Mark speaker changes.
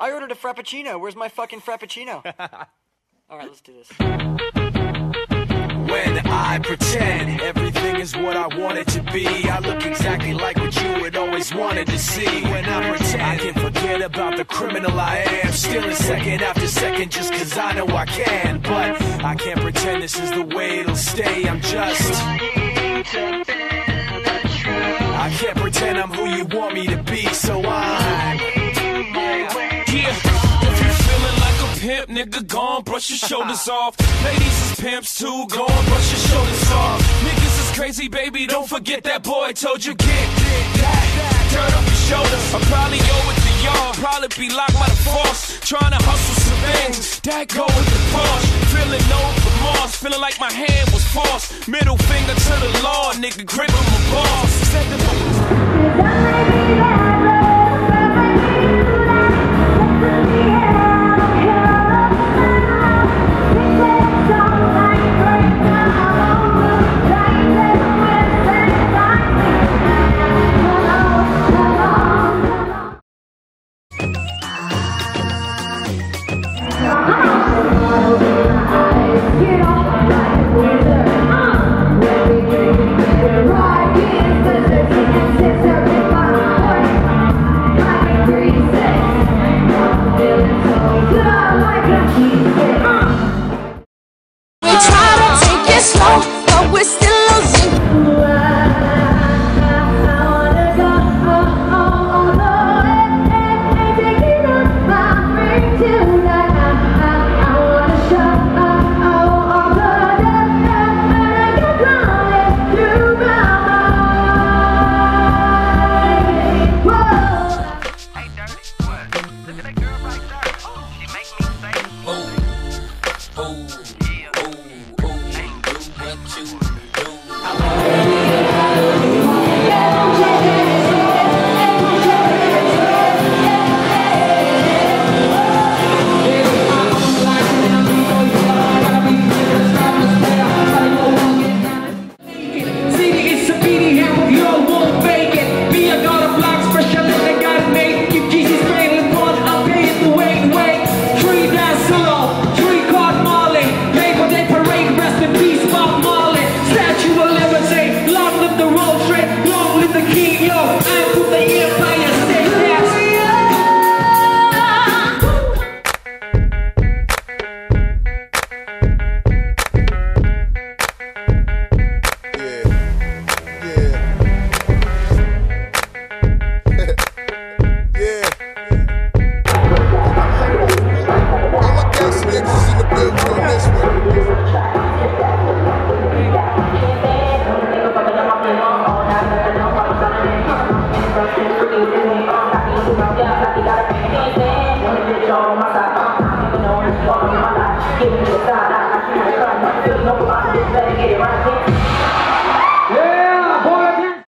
Speaker 1: I ordered a frappuccino. Where's my fucking frappuccino? Alright, let's do this.
Speaker 2: When I pretend everything is what I want it to be, I look exactly like what you had always wanted to see. When I pretend I can forget about the criminal I am, stealing second after second just cause I know I can. But I can't pretend this is the way it'll stay. I'm just I can't pretend I'm who you want me to be, so pimp, nigga, gone, brush your shoulders off. Ladies is pimps too, go on, brush your shoulders off. Niggas is crazy, baby, don't forget that boy told you get that dirt off your shoulders. I'll probably owe it to y'all, probably be locked by the force. Trying to hustle some things, that go with the Porsche. Feeling no remorse, feeling like my hand was forced. Middle finger to the law, nigga, gripping my balls. Said the
Speaker 3: Give me the side, I can't run, I feel no, I just better get it right here.